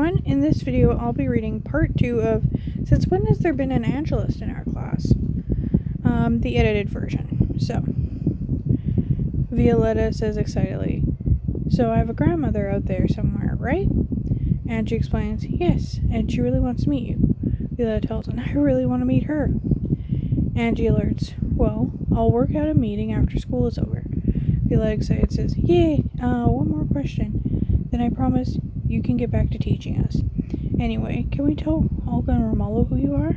everyone. In this video, I'll be reading part 2 of Since When Has There Been an Angilest in Our Class? The edited version. So, Violetta says excitedly, "So I have a grandmother out there somewhere, right?" Angie explains, "Yes, and she really wants to meet you." Violetta tells, "And I really want to meet her." Angie alerts, "Well, I'll work out a meeting after school is over." Violetta excited says, "Yay! One more question. Then I promise you can get back to teaching us. Anyway, can we tell Olga and Romulo who you are?"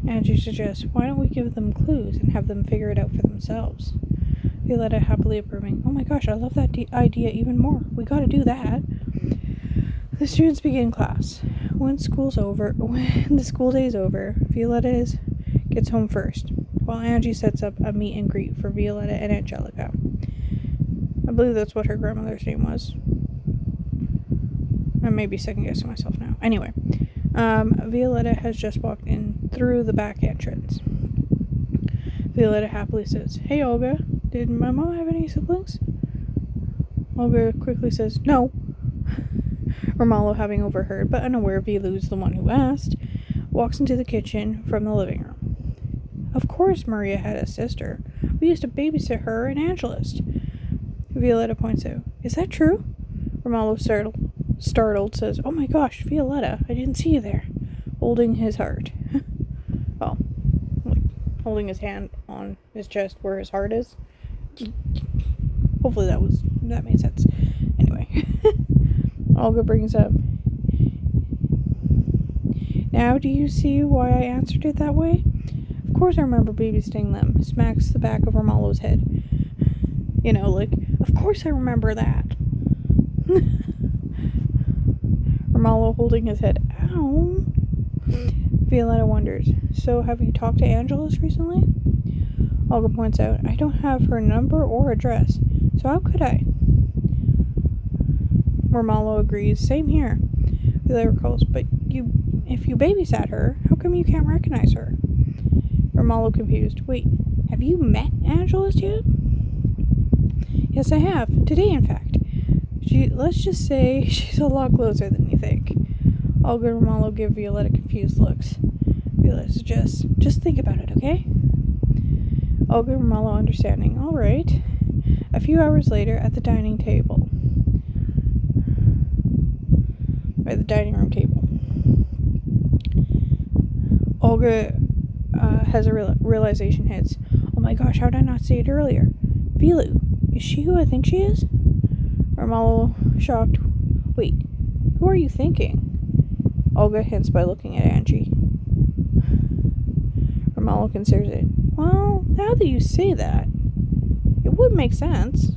Angie suggests, "Why don't we give them clues and have them figure it out for themselves?" Violetta happily approving, "Oh my gosh, I love that idea even more. We gotta do that." The students begin class. When the school day is over, Violetta gets home first, while Angie sets up a meet and greet for Violetta and Angelica. I believe that's what her grandmother's name was. I may be second guessing myself now. Anyway, Violetta has just walked in through the back entrance. Violetta happily says, "Hey Olga, did my mom have any siblings?" Olga quickly says, "No." Romulo, having overheard but unaware Vilu's the one who asked, walks into the kitchen from the living room. "Of course Maria had a sister. We used to babysit her and Angilest." Violetta points out, "Is that true?" Romulo, startled, says, "Oh my gosh, Violetta, I didn't see you there," holding his heart. Well, like holding his hand on his chest where his heart is. Hopefully that made sense. Anyway, Olga brings up, "Now do you see why I answered it that way? Of course I remember babysitting them." Smacks the back of Romulo's head. Of course I remember that. Romulo holding his head. Ow. Violetta wonders, "So have you talked to Angilest recently?" Olga points out, "I don't have her number or address, so how could I?" Romulo agrees, "Same here." Violetta recalls, "But if you babysat her, how come you can't recognize her?" Romulo confused, "Wait, have you met Angilest yet?" "Yes, I have. Today, in fact. Let's just say she's a lot closer than you think." Olga and Romulo give Violetta confused looks. Violetta suggests, "Just think about it, okay?" Olga and Romulo understanding, "All right." A few hours later, at the dining room table, Olga has a realization hits. "Oh my gosh, how did I not see it earlier? Vilu, is she who I think she is?" Romulo, shocked, "Wait, who are you thinking?" Olga hints by looking at Angie. Romulo considers it. "Well, now that you say that, it would make sense."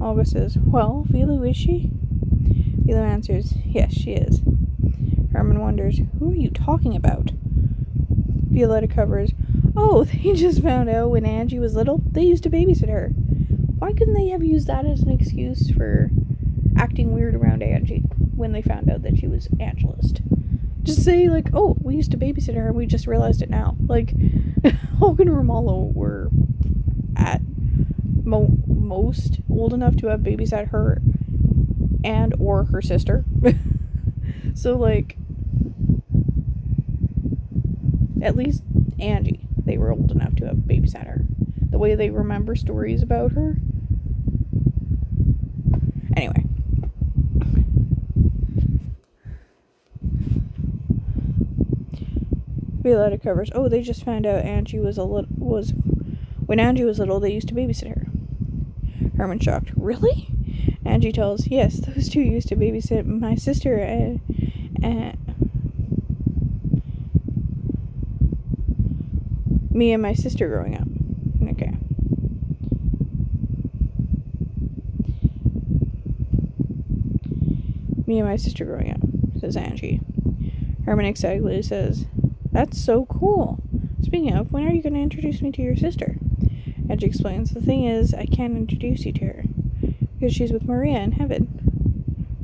Olga says, "Well, Vilu, is she?" Vilu answers, "Yes, she is." Herman wonders, "Who are you talking about?" Violetta covers, "Oh, they just found out when Angie was little, they used to babysit her. Why couldn't they have used that as an excuse for acting weird around Angie when they found out that she was Angilest? Just say, "Oh, we used to babysit her and we just realized it now." Olga and Romulo were at most old enough to have babysat her and or her sister. So, at least Angie, they were old enough to have babysat her. The way they remember stories about her. Anyway. Violetta covers, "Oh, they just found out when Angie was little, they used to babysit her." Herman shocked, "Really?" Angie tells, "Yes, those two used to babysit my sister and me and my sister growing up." Okay. "Me and my sister growing up," says Angie. Herman excitedly says, "That's so cool. Speaking of, when are you going to introduce me to your sister?" Angie explains, "The thing is, I can't introduce you to her, because she's with Maria in heaven."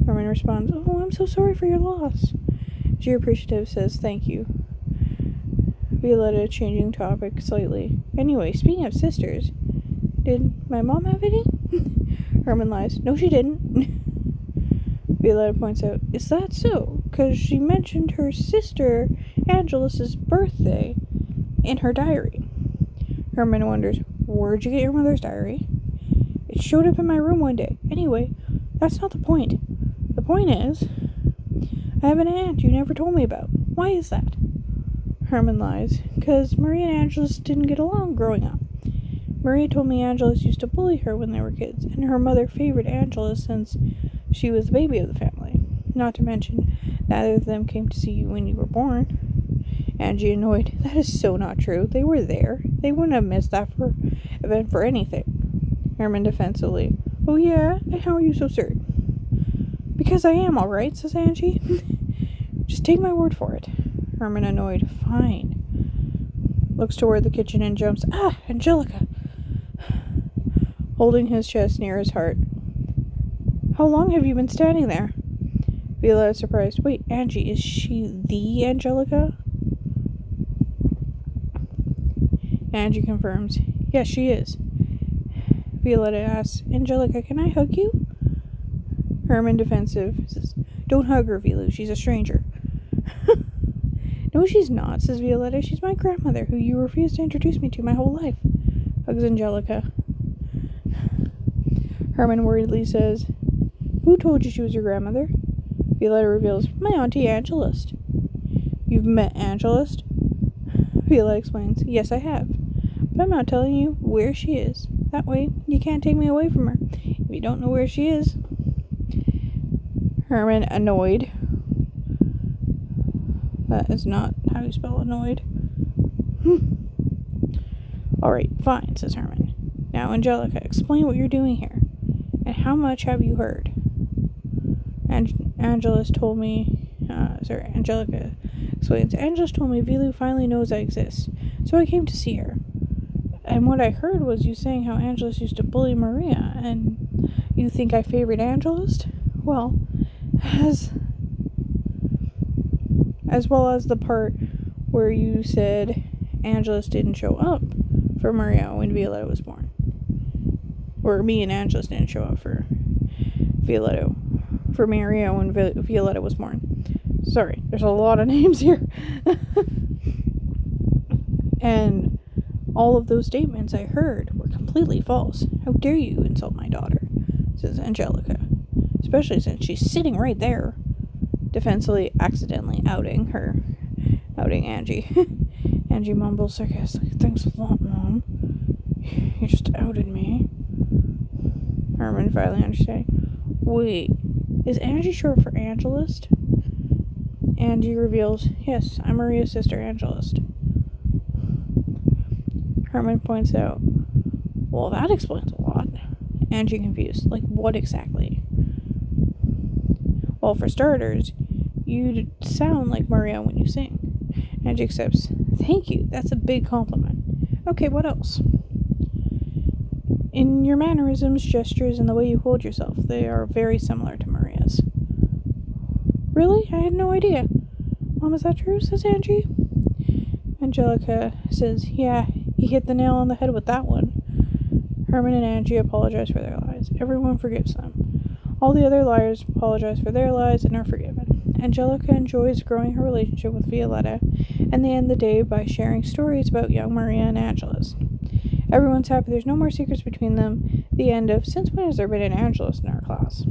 Herman responds, "Oh, I'm so sorry for your loss." She appreciative says, "Thank you." Violetta changing topic slightly. "Anyway, speaking of sisters, did my mom have any?" Herman lies, "No, she didn't." Violetta points out, is that so? Because she mentioned her sister Angelest's birthday in her diary. Herman wonders, where'd you get your mother's diary? It showed up in my room one day. Anyway, that's not the point. The point is, I have an aunt you never told me about. Why is that? Herman lies, because Maria and Angilest didn't get along growing up. Maria told me Angilest used to bully her when they were kids, and her mother favored Angilest since she was the baby of the family. Not to mention, neither of them came to see you when you were born. Angie, annoyed, that is so not true. They were there. They wouldn't have missed that event for anything. Herman defensively, oh yeah? And how are you so certain? Because I am, all right, says Angie. Just take my word for it. Herman, annoyed, fine. Looks toward the kitchen and jumps, ah, Angelica! Holding his chest near his heart. How long have you been standing there? Violetta surprised. Wait, Angie, is she the Angelica? Angie confirms. Yes, she is. Violetta asks, Angelica, can I hug you? Herman, defensive, says, don't hug her, Vilu. She's a stranger. No, she's not, says Violetta. She's my grandmother, who you refused to introduce me to my whole life. Hugs Angelica. Herman worriedly says, who told you she was your grandmother? Violetta reveals, my auntie Angilest. You've met Angilest? Violetta explains, yes, I have. But I'm not telling you where she is. That way, you can't take me away from her. If you don't know where she is. Herman, annoyed. That is not how you spell annoyed. Alright, fine, says Herman. Now, Angelica, explain what you're doing here. And how much have you heard? Angelica told me Vilu finally knows I exist. So I came to see her. And what I heard was you saying how Angelest used to bully Maria, and you think I favored Angelest? Well, as well as the part where you said Angelest didn't show up for Maria when Violetta was born. Or me and Angelest didn't show up for Maria when Violetta was born. Sorry, there's a lot of names here. And all of those statements I heard were completely false. How dare you insult my daughter, says Angelica. Especially since she's sitting right there. Defensively, accidentally outing Angie. Angie mumbles sarcastically, thanks a lot, Mom. You just outed me. Herman finally understanding. Wait, is Angie short for Angelest? Angie reveals, yes, I'm Maria's sister, Angelest. Herman points out, well, that explains a lot. Angie confused, like what exactly? Well, for starters, you sound like Maria when you sing. Angie accepts, thank you, that's a big compliment. Okay, what else? In your mannerisms, gestures, and the way you hold yourself, they are very similar to Maria's. Really? I had no idea. Mom, is that true? Says Angie. Angelica says, yeah, he hit the nail on the head with that one. Herman and Angie apologize for their lies. Everyone forgives them. All the other liars apologize for their lies and are forgiven. Angelica enjoys growing her relationship with Violetta, and they end the day by sharing stories about young Maria and Angelest. Everyone's happy there's no more secrets between them. The end of, since when has there been an Angelest in our class?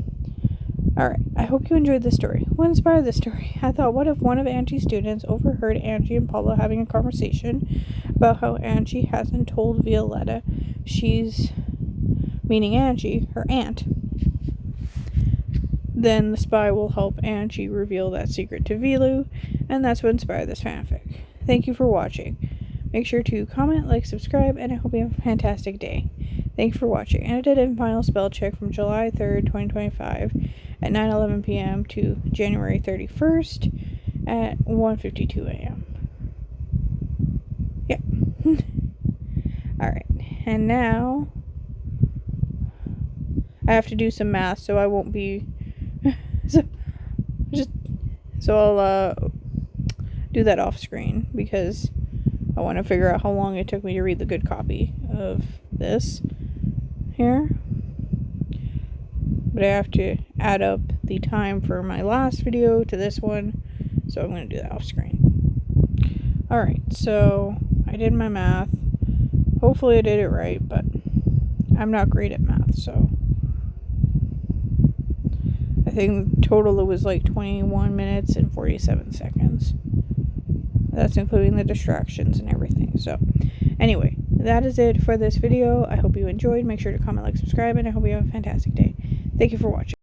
Alright, I hope you enjoyed this story. What inspired this story? I thought, what if one of Angie's students overheard Angie and Paula having a conversation about how Angie hasn't told Violetta she's, meaning Angie, her aunt. Then the spy will help Angie reveal that secret to Vilu, and that's what inspired this fanfic. Thank you for watching. Make sure to comment, like, subscribe, and I hope you have a fantastic day. Thank you for watching. And I did a final spell check from July 3rd, 2025 at 9:11 p.m. to January 31st at 1:52 a.m. Yeah. Alright. And now I have to do some math, so I won't be so I'll do that off screen because I want to figure out how long it took me to read the good copy of this here. But but I have to add up the time for my last video to this one, so I'm going to do that off screen. Alright, so I did my math. Hopefully I did it right, but I'm not great at math, so I think total it was like 21 minutes and 47 seconds. That's including the distractions and everything. So anyway, that is it for this video. I hope you enjoyed. Make sure to comment, like, subscribe, and I hope you have a fantastic day. Thank you for watching.